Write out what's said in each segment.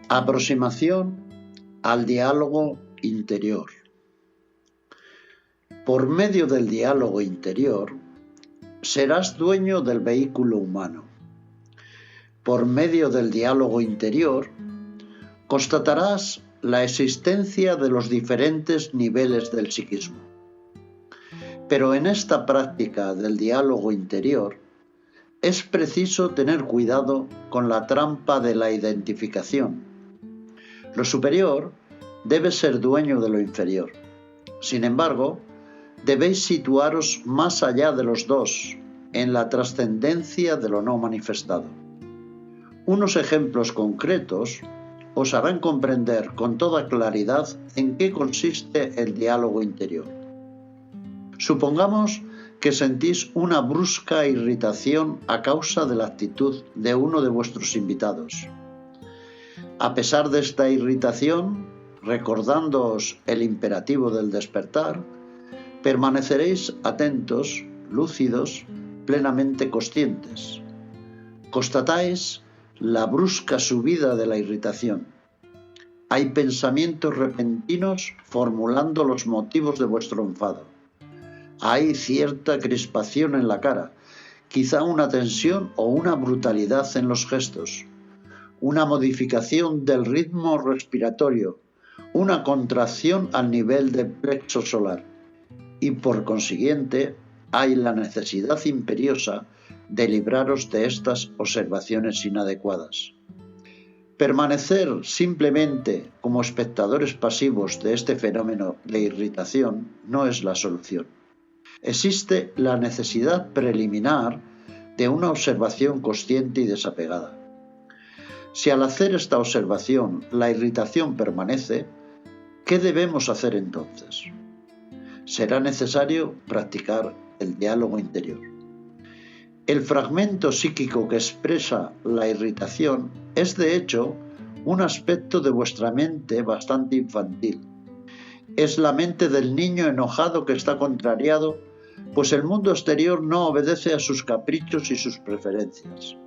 Aproximación al diálogo interior. Por medio del diálogo interior, serás dueño del vehículo humano. Por medio del diálogo interior, constatarás la existencia de los diferentes niveles del psiquismo. Pero en esta práctica del diálogo interior, es preciso tener cuidado con la trampa de la identificación. Lo superior debe ser dueño de lo inferior. Sin embargo, debéis situaros más allá de los dos, en la trascendencia de lo no manifestado. Unos ejemplos concretos os harán comprender con toda claridad en qué consiste el diálogo interior. Supongamos que sentís una brusca irritación a causa de la actitud de uno de vuestros invitados. A pesar de esta irritación, recordándoos el imperativo del despertar, permaneceréis atentos, lúcidos, plenamente conscientes. Constatáis la brusca subida de la irritación. Hay pensamientos repentinos formulando los motivos de vuestro enfado. Hay cierta crispación en la cara, quizá una tensión o una brutalidad en los gestos, una modificación del ritmo respiratorio, una contracción al nivel del plexo solar y por consiguiente hay la necesidad imperiosa de libraros de estas observaciones inadecuadas. Permanecer simplemente como espectadores pasivos de este fenómeno de irritación no es la solución. Existe la necesidad preliminar de una observación consciente y desapegada. Si al hacer esta observación la irritación permanece, ¿qué debemos hacer entonces? Será necesario practicar el diálogo interior. El fragmento psíquico que expresa la irritación es de hecho un aspecto de vuestra mente bastante infantil. Es la mente del niño enojado que está contrariado, pues el mundo exterior no obedece a sus caprichos y sus preferencias.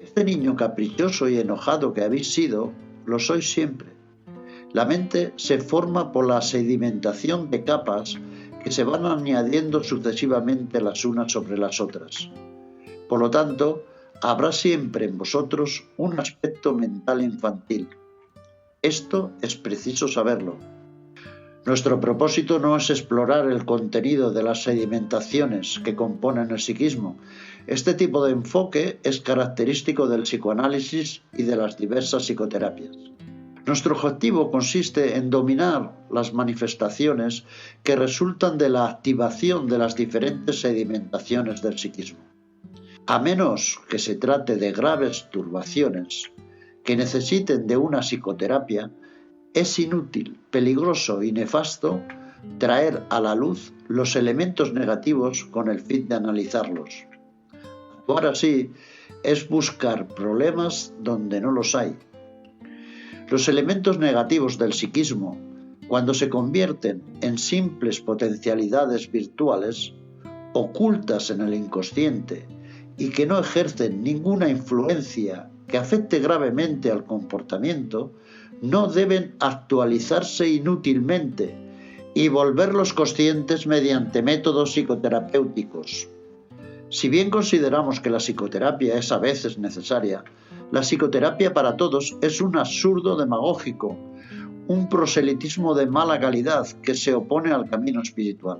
Este niño caprichoso y enojado que habéis sido, lo sois siempre. La mente se forma por la sedimentación de capas que se van añadiendo sucesivamente las unas sobre las otras. Por lo tanto, habrá siempre en vosotros un aspecto mental infantil. Esto es preciso saberlo. Nuestro propósito no es explorar el contenido de las sedimentaciones que componen el psiquismo. Este tipo de enfoque es característico del psicoanálisis y de las diversas psicoterapias. Nuestro objetivo consiste en dominar las manifestaciones que resultan de la activación de las diferentes sedimentaciones del psiquismo. A menos que se trate de graves turbaciones que necesiten de una psicoterapia, es inútil, peligroso y nefasto traer a la luz los elementos negativos con el fin de analizarlos. Actuar así es buscar problemas donde no los hay. Los elementos negativos del psiquismo, cuando se convierten en simples potencialidades virtuales, ocultas en el inconsciente y que no ejercen ninguna influencia que afecte gravemente al comportamiento, no deben actualizarse inútilmente y volverlos conscientes mediante métodos psicoterapéuticos. Si bien consideramos que la psicoterapia es a veces necesaria, la psicoterapia para todos es un absurdo demagógico, un proselitismo de mala calidad que se opone al camino espiritual.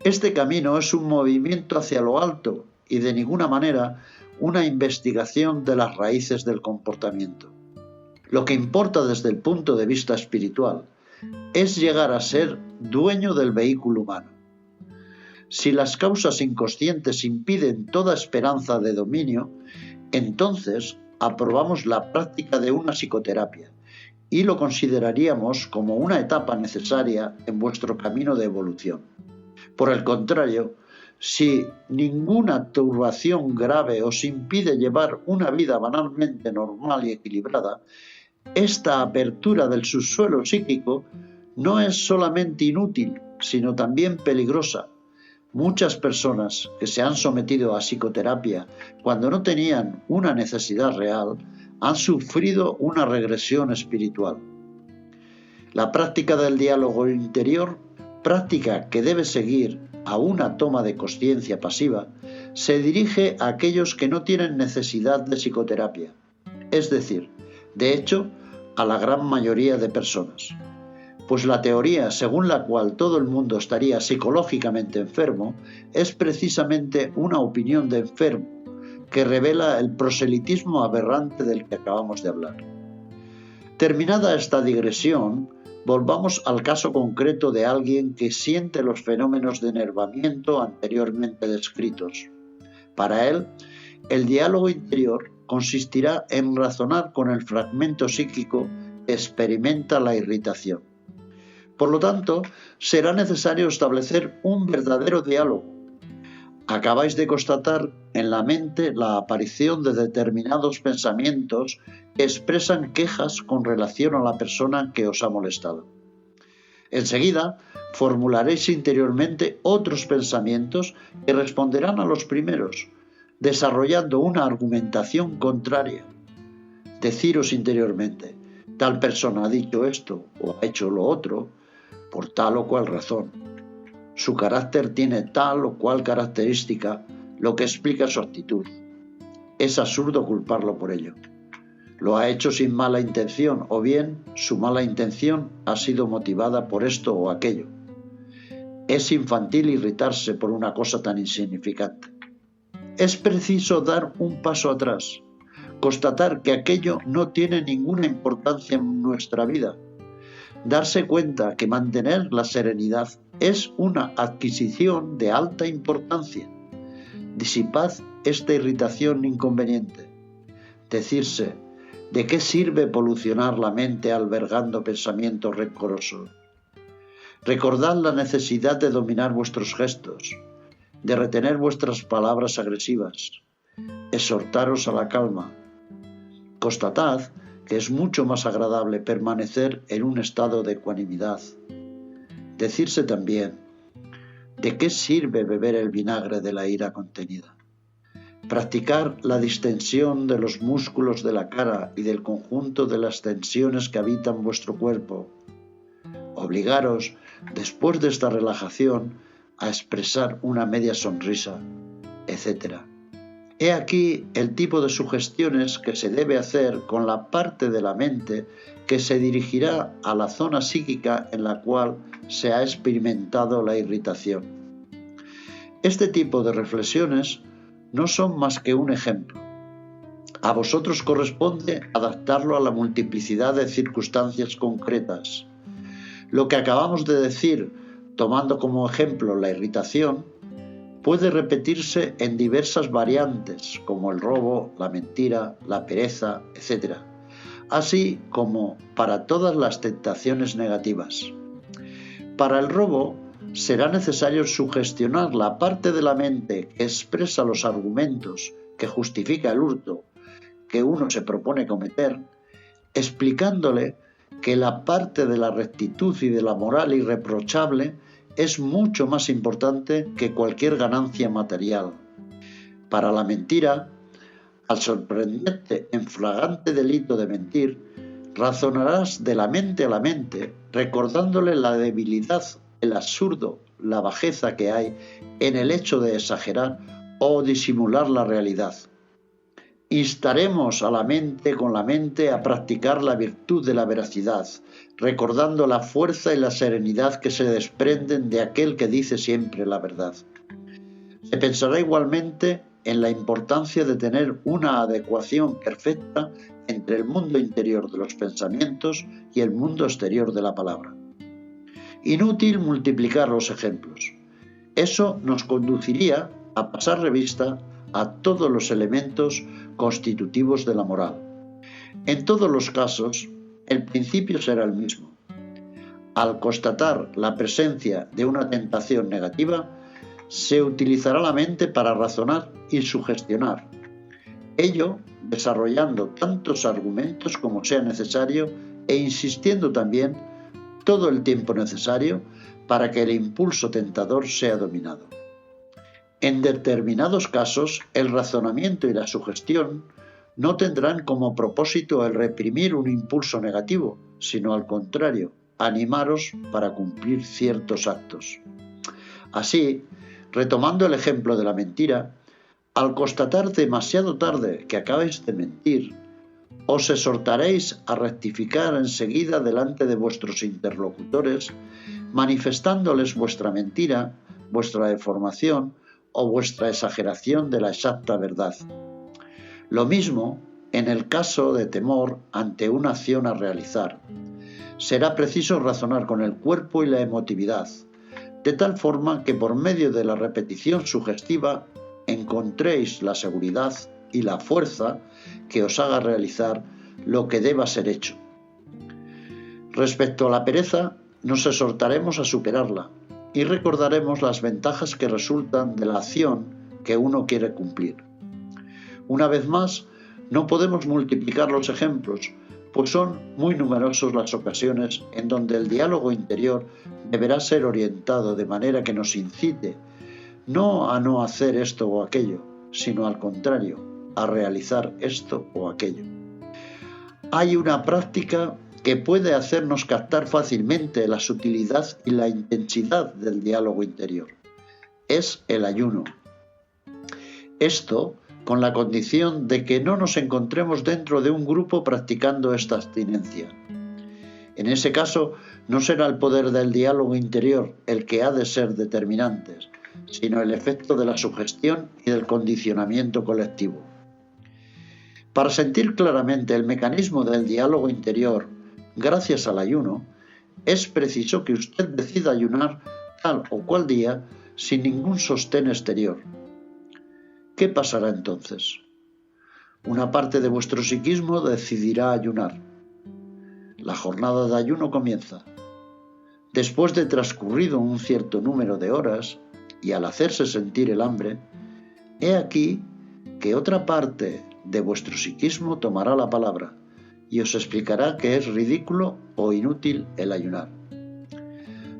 Este camino es un movimiento hacia lo alto y de ninguna manera una investigación de las raíces del comportamiento. Lo que importa desde el punto de vista espiritual es llegar a ser dueño del vehículo humano. Si las causas inconscientes impiden toda esperanza de dominio, entonces aprobamos la práctica de una psicoterapia y lo consideraríamos como una etapa necesaria en vuestro camino de evolución. Por el contrario, si ninguna turbación grave os impide llevar una vida banalmente normal y equilibrada, esta apertura del subsuelo psíquico no es solamente inútil, sino también peligrosa. Muchas personas que se han sometido a psicoterapia cuando no tenían una necesidad real han sufrido una regresión espiritual. La práctica del diálogo interior, práctica que debe seguir a una toma de conciencia pasiva, se dirige a aquellos que no tienen necesidad de psicoterapia, es decir, de hecho, a la gran mayoría de personas. Pues la teoría según la cual todo el mundo estaría psicológicamente enfermo es precisamente una opinión de enfermo que revela el proselitismo aberrante del que acabamos de hablar. Terminada esta digresión, volvamos al caso concreto de alguien que siente los fenómenos de enervamiento anteriormente descritos. Para él, el diálogo interior consistirá en razonar con el fragmento psíquico que experimenta la irritación. Por lo tanto, será necesario establecer un verdadero diálogo. Acabáis de constatar en la mente la aparición de determinados pensamientos que expresan quejas con relación a la persona que os ha molestado. Enseguida, formularéis interiormente otros pensamientos que responderán a los primeros, desarrollando una argumentación contraria. Deciros interiormente, tal persona ha dicho esto o ha hecho lo otro por tal o cual razón. Su carácter tiene tal o cual característica, lo que explica su actitud. Es absurdo culparlo por ello. Lo ha hecho sin mala intención, o bien su mala intención ha sido motivada por esto o aquello. Es infantil irritarse por una cosa tan insignificante. Es preciso dar un paso atrás, constatar que aquello no tiene ninguna importancia en nuestra vida, darse cuenta que mantener la serenidad es una adquisición de alta importancia. Disipad esta irritación inconveniente. Decirse, ¿de qué sirve polucionar la mente albergando pensamientos rencorosos? Recordad la necesidad de dominar vuestros gestos, de retener vuestras palabras agresivas, exhortaros a la calma. Constatad que es mucho más agradable permanecer en un estado de ecuanimidad. Decirse también, ¿de qué sirve beber el vinagre de la ira contenida? Practicar la distensión de los músculos de la cara y del conjunto de las tensiones que habitan vuestro cuerpo. Obligaros, después de esta relajación, a expresar una media sonrisa, etc. He aquí el tipo de sugestiones que se debe hacer con la parte de la mente que se dirigirá a la zona psíquica en la cual se ha experimentado la irritación. Este tipo de reflexiones no son más que un ejemplo. A vosotros corresponde adaptarlo a la multiplicidad de circunstancias concretas. Lo que acabamos de decir, tomando como ejemplo la irritación, puede repetirse en diversas variantes, como el robo, la mentira, la pereza, etc., así como para todas las tentaciones negativas. Para el robo, será necesario sugestionar la parte de la mente que expresa los argumentos que justifica el hurto que uno se propone cometer, explicándole que la parte de la rectitud y de la moral irreprochable es mucho más importante que cualquier ganancia material. Para la mentira, al sorprenderte en flagrante delito de mentir, razonarás de la mente a la mente, recordándole la debilidad, el absurdo, la bajeza que hay en el hecho de exagerar o disimular la realidad. Instaremos a la mente con la mente a practicar la virtud de la veracidad, recordando la fuerza y la serenidad que se desprenden de aquel que dice siempre la verdad. Se pensará igualmente en la importancia de tener una adecuación perfecta entre el mundo interior de los pensamientos y el mundo exterior de la palabra. Inútil multiplicar los ejemplos. Eso nos conduciría a pasar revista a todos los elementos constitutivos de la moral. En todos los casos, el principio será el mismo. Al constatar la presencia de una tentación negativa, se utilizará la mente para razonar y sugestionar, ello desarrollando tantos argumentos como sea necesario e insistiendo también todo el tiempo necesario para que el impulso tentador sea dominado. En determinados casos, el razonamiento y la sugestión no tendrán como propósito el reprimir un impulso negativo, sino al contrario, animaros para cumplir ciertos actos. Así, retomando el ejemplo de la mentira, al constatar demasiado tarde que acabáis de mentir, os exhortaréis a rectificar enseguida delante de vuestros interlocutores, manifestándoles vuestra mentira, vuestra deformación o vuestra exageración de la exacta verdad. Lo mismo en el caso de temor ante una acción a realizar. Será preciso razonar con el cuerpo y la emotividad, de tal forma que por medio de la repetición sugestiva encontréis la seguridad y la fuerza que os haga realizar lo que deba ser hecho. Respecto a la pereza, nos exhortaremos a superarla y recordaremos las ventajas que resultan de la acción que uno quiere cumplir. Una vez más, no podemos multiplicar los ejemplos, pues son muy numerosas las ocasiones en donde el diálogo interior deberá ser orientado de manera que nos incite no a no hacer esto o aquello, sino al contrario, a realizar esto o aquello. Hay una práctica que puede hacernos captar fácilmente la sutilidad y la intensidad del diálogo interior. Es el ayuno. Esto con la condición de que no nos encontremos dentro de un grupo practicando esta abstinencia. En ese caso, no será el poder del diálogo interior el que ha de ser determinante, sino el efecto de la sugestión y del condicionamiento colectivo. Para sentir claramente el mecanismo del diálogo interior, gracias al ayuno, es preciso que usted decida ayunar tal o cual día sin ningún sostén exterior. ¿Qué pasará entonces? Una parte de vuestro psiquismo decidirá ayunar. La jornada de ayuno comienza. Después de transcurrido un cierto número de horas y al hacerse sentir el hambre, he aquí que otra parte de vuestro psiquismo tomará la palabra y os explicará que es ridículo o inútil el ayunar.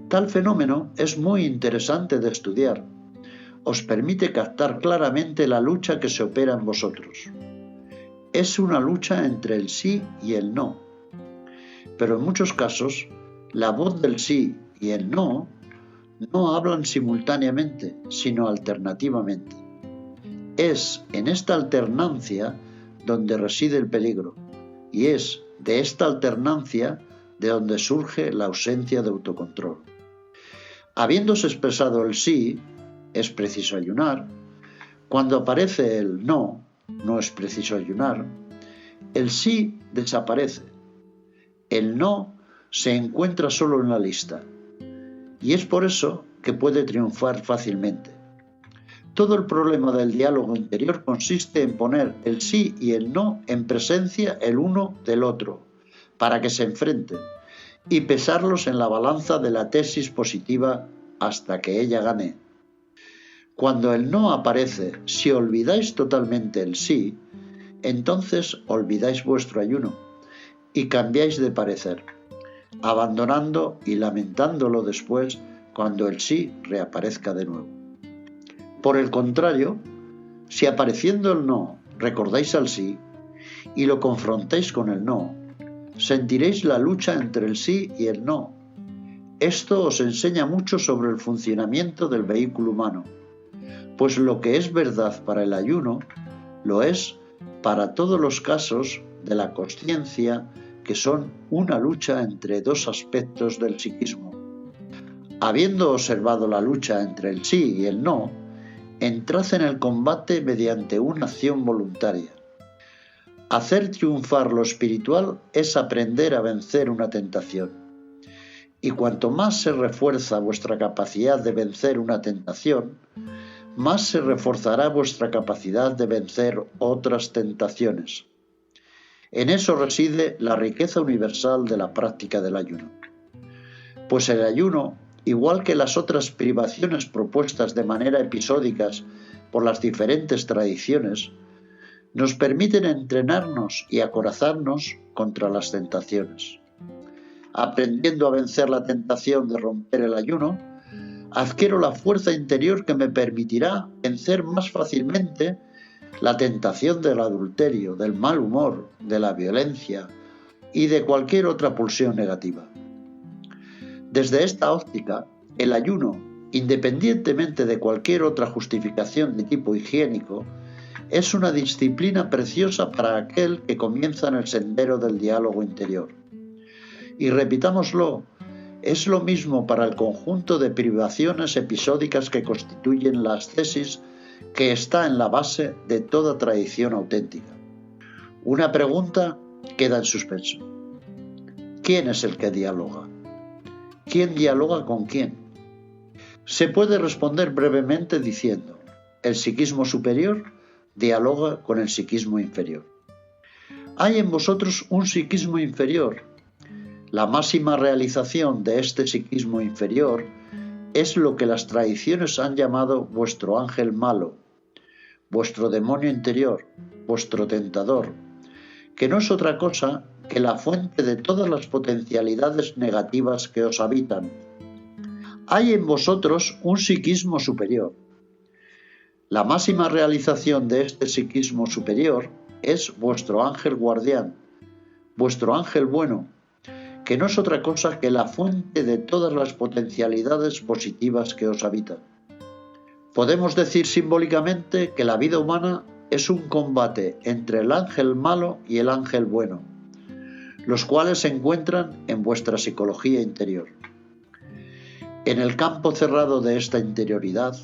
Tal fenómeno es muy interesante de estudiar. Os permite captar claramente la lucha que se opera en vosotros. Es una lucha entre el sí y el no. Pero en muchos casos, la voz del sí y el no hablan simultáneamente, sino alternativamente. Es en esta alternancia donde reside el peligro, y es de esta alternancia de donde surge la ausencia de autocontrol. Habiéndose expresado el sí, es preciso ayunar. Cuando aparece el no es preciso ayunar. El sí desaparece. El no se encuentra solo en la lista. Y es por eso que puede triunfar fácilmente. Todo el problema del diálogo interior consiste en poner el sí y el no en presencia el uno del otro, para que se enfrenten, y pesarlos en la balanza de la tesis positiva hasta que ella gane. Cuando el no aparece, si olvidáis totalmente el sí, entonces olvidáis vuestro ayuno y cambiáis de parecer, abandonando y lamentándolo después cuando el sí reaparezca de nuevo. Por el contrario, si apareciendo el no recordáis al sí y lo confrontáis con el no, sentiréis la lucha entre el sí y el no. Esto os enseña mucho sobre el funcionamiento del vehículo humano, pues lo que es verdad para el ayuno, lo es para todos los casos de la consciencia que son una lucha entre dos aspectos del psiquismo. Habiendo observado la lucha entre el sí y el no, entrad en el combate mediante una acción voluntaria. Hacer triunfar lo espiritual es aprender a vencer una tentación. Y cuanto más se refuerza vuestra capacidad de vencer una tentación, más se reforzará vuestra capacidad de vencer otras tentaciones. En eso reside la riqueza universal de la práctica del ayuno. Pues el ayuno, igual que las otras privaciones propuestas de manera episódicas por las diferentes tradiciones, nos permiten entrenarnos y acorazarnos contra las tentaciones. Aprendiendo a vencer la tentación de romper el ayuno, adquiero la fuerza interior que me permitirá vencer más fácilmente la tentación del adulterio, del mal humor, de la violencia y de cualquier otra pulsión negativa. Desde esta óptica, el ayuno, independientemente de cualquier otra justificación de tipo higiénico, es una disciplina preciosa para aquel que comienza en el sendero del diálogo interior. Y repitámoslo, es lo mismo para el conjunto de privaciones episódicas que constituyen la ascesis que está en la base de toda tradición auténtica. Una pregunta queda en suspenso. ¿Quién es el que dialoga? ¿Quién dialoga con quién? Se puede responder brevemente diciendo: el psiquismo superior dialoga con el psiquismo inferior. Hay en vosotros un psiquismo inferior. La máxima realización de este psiquismo inferior es lo que las tradiciones han llamado vuestro ángel malo, vuestro demonio interior, vuestro tentador, que no es otra cosa que la fuente de todas las potencialidades negativas que os habitan. Hay en vosotros un psiquismo superior. La máxima realización de este psiquismo superior es vuestro ángel guardián, vuestro ángel bueno, que no es otra cosa que la fuente de todas las potencialidades positivas que os habitan. Podemos decir simbólicamente que la vida humana es un combate entre el ángel malo y el ángel bueno, los cuales se encuentran en vuestra psicología interior. En el campo cerrado de esta interioridad,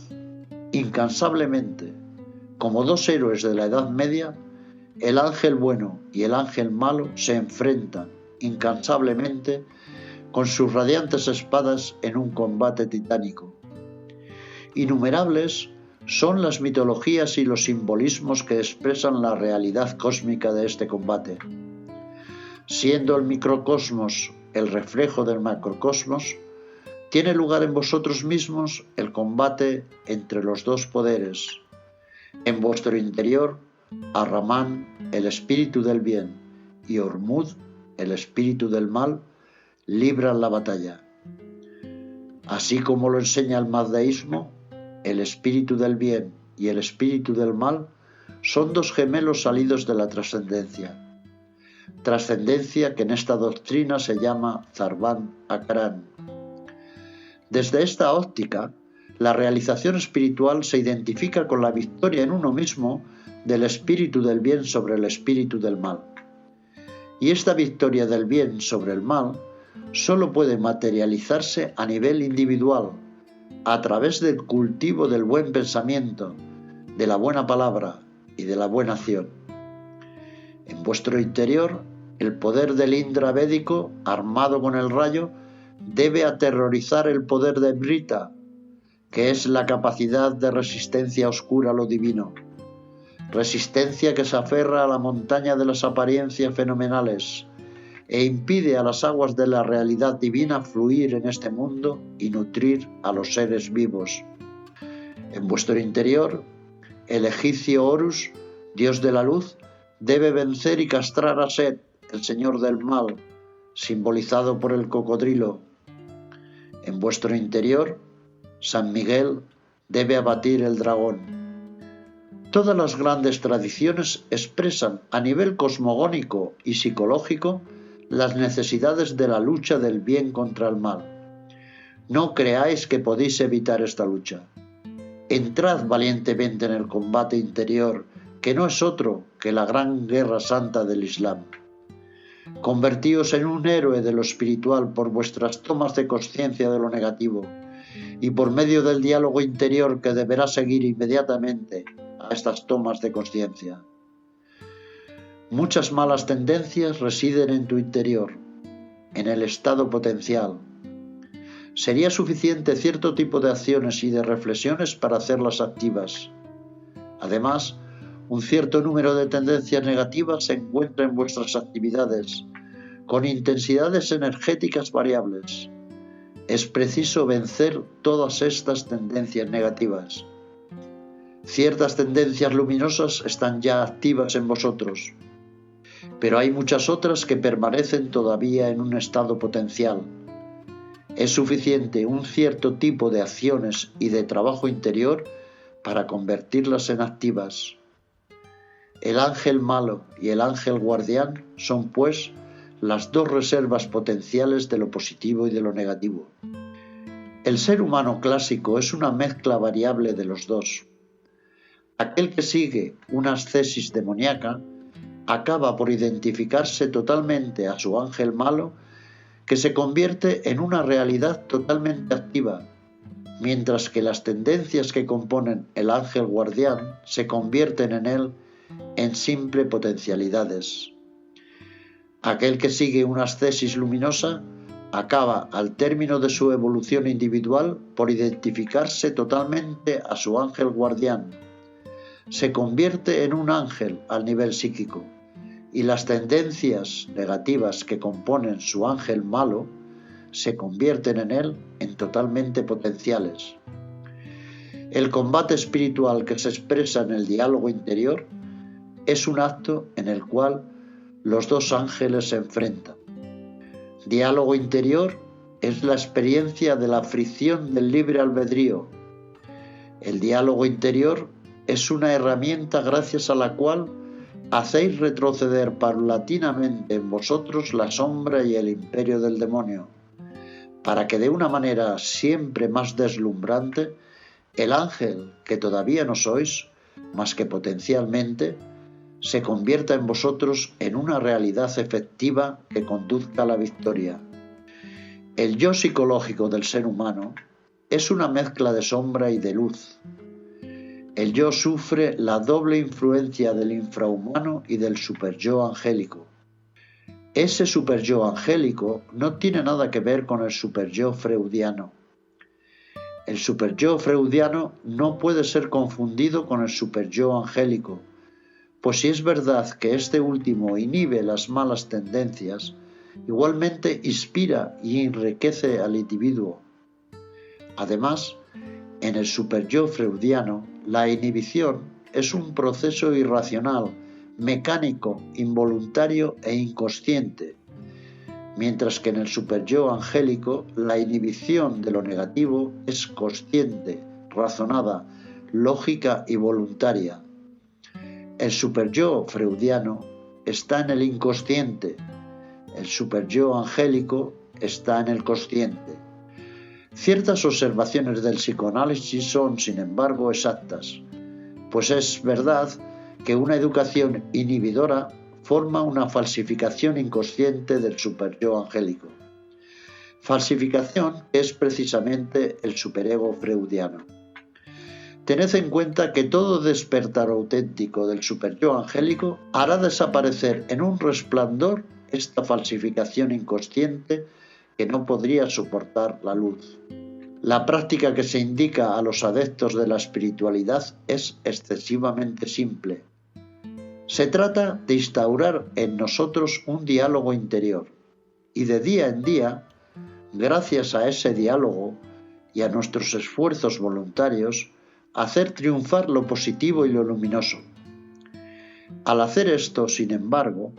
incansablemente, como dos héroes de la Edad Media, el ángel bueno y el ángel malo se enfrentan incansablemente con sus radiantes espadas en un combate titánico. Innumerables son las mitologías y los simbolismos que expresan la realidad cósmica de este combate. Siendo el microcosmos el reflejo del macrocosmos, tiene lugar en vosotros mismos el combate entre los dos poderes. En vuestro interior, Ar-Rahman, el espíritu del bien, y Ormuzd, el espíritu del mal, libran la batalla. Así como lo enseña el mazdaísmo, el espíritu del bien y el espíritu del mal son dos gemelos salidos de la trascendencia que en esta doctrina se llama Zarban Akaran. Desde esta óptica, la realización espiritual se identifica con la victoria en uno mismo del espíritu del bien sobre el espíritu del mal. Y esta victoria del bien sobre el mal solo puede materializarse a nivel individual, a través del cultivo del buen pensamiento, de la buena palabra y de la buena acción. En vuestro interior, el poder del Indra védico, armado con el rayo, debe aterrorizar el poder de Amrita, que es la capacidad de resistencia oscura a lo divino, resistencia que se aferra a la montaña de las apariencias fenomenales e impide a las aguas de la realidad divina fluir en este mundo y nutrir a los seres vivos. En vuestro interior, el egipcio Horus, dios de la luz, debe vencer y castrar a Set, el señor del mal, simbolizado por el cocodrilo. En vuestro interior, San Miguel debe abatir el dragón. Todas las grandes tradiciones expresan a nivel cosmogónico y psicológico las necesidades de la lucha del bien contra el mal. No creáis que podéis evitar esta lucha. Entrad valientemente en el combate interior, que no es otro que la gran guerra santa del Islam. Convertíos en un héroe de lo espiritual por vuestras tomas de conciencia de lo negativo y por medio del diálogo interior que deberá seguir inmediatamente a estas tomas de conciencia. Muchas malas tendencias residen en tu interior, en el estado potencial. Sería suficiente cierto tipo de acciones y de reflexiones para hacerlas activas. Además, un cierto número de tendencias negativas se encuentra en vuestras actividades, con intensidades energéticas variables. Es preciso vencer todas estas tendencias negativas. Ciertas tendencias luminosas están ya activas en vosotros, pero hay muchas otras que permanecen todavía en un estado potencial. Es suficiente un cierto tipo de acciones y de trabajo interior para convertirlas en activas. El ángel malo y el ángel guardián son, pues, las dos reservas potenciales de lo positivo y de lo negativo. El ser humano clásico es una mezcla variable de los dos. Aquel que sigue una ascesis demoníaca acaba por identificarse totalmente a su ángel malo, que se convierte en una realidad totalmente activa, mientras que las tendencias que componen el ángel guardián se convierten en él en simple potencialidades. Aquel que sigue una ascesis luminosa acaba, al término de su evolución individual, por identificarse totalmente a su ángel guardián. Se convierte en un ángel al nivel psíquico, y las tendencias negativas que componen su ángel malo se convierten en él en totalmente potenciales. El combate espiritual que se expresa en el diálogo interior es un acto en el cual los dos ángeles se enfrentan. Diálogo interior es la experiencia de la fricción del libre albedrío. El diálogo interior es una herramienta gracias a la cual hacéis retroceder paulatinamente en vosotros la sombra y el imperio del demonio, para que de una manera siempre más deslumbrante, el ángel que todavía no sois, más que potencialmente, se convierta en vosotros en una realidad efectiva que conduzca a la victoria. El yo psicológico del ser humano es una mezcla de sombra y de luz. El yo sufre la doble influencia del infrahumano y del superyo angélico. Ese superyo angélico no tiene nada que ver con el superyo freudiano. El superyo freudiano no puede ser confundido con el superyo angélico, pues si es verdad que este último inhibe las malas tendencias, igualmente inspira y enriquece al individuo. Además, en el superyo freudiano, la inhibición es un proceso irracional, mecánico, involuntario e inconsciente, mientras que en el superyo angélico la inhibición de lo negativo es consciente, razonada, lógica y voluntaria. El superyo freudiano está en el inconsciente, el superyo angélico está en el consciente. Ciertas observaciones del psicoanálisis son, sin embargo, exactas, pues es verdad que una educación inhibidora forma una falsificación inconsciente del superyo angélico. Falsificación que es precisamente el superego freudiano. Tened en cuenta que todo despertar auténtico del superyo angélico hará desaparecer en un resplandor esta falsificación inconsciente que no podría soportar la luz. La práctica que se indica a los adeptos de la espiritualidad es excesivamente simple. Se trata de instaurar en nosotros un diálogo interior y de día en día, gracias a ese diálogo y a nuestros esfuerzos voluntarios, hacer triunfar lo positivo y lo luminoso. Al hacer esto, sin embargo,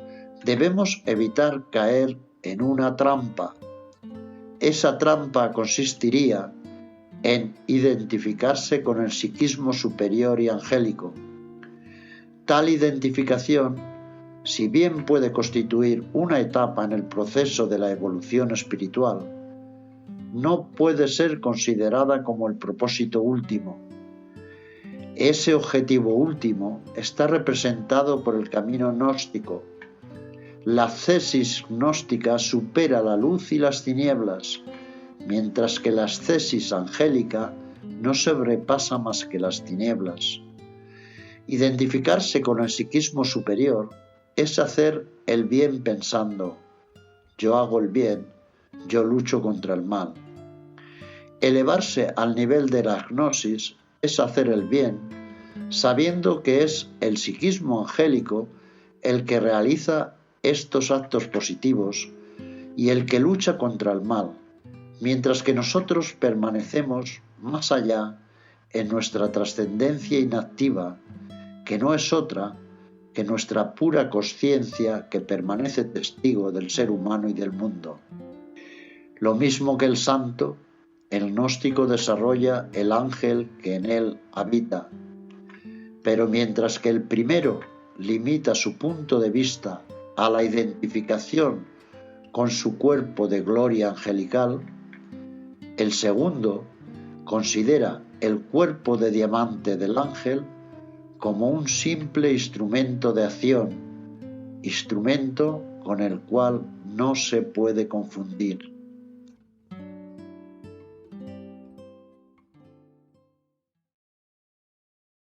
debemos evitar caer en una trampa. Esa trampa consistiría en identificarse con el psiquismo superior y angélico. Tal identificación, si bien puede constituir una etapa en el proceso de la evolución espiritual, no puede ser considerada como el propósito último. Ese objetivo último está representado por el camino gnóstico. La ascesis gnóstica supera la luz y las tinieblas, mientras que la ascesis angélica no sobrepasa más que las tinieblas. Identificarse con el psiquismo superior es hacer el bien pensando: yo hago el bien, yo lucho contra el mal. Elevarse al nivel de la gnosis es hacer el bien, sabiendo que es el psiquismo angélico el que realiza estos actos positivos y el que lucha contra el mal, mientras que nosotros permanecemos más allá en nuestra trascendencia inactiva, que no es otra que nuestra pura consciencia que permanece testigo del ser humano y del mundo. Lo mismo que el santo, el gnóstico desarrolla el ángel que en él habita, pero mientras que el primero limita su punto de vista a la identificación con su cuerpo de gloria angelical, el segundo considera el cuerpo de diamante del ángel como un simple instrumento de acción, instrumento con el cual no se puede confundir.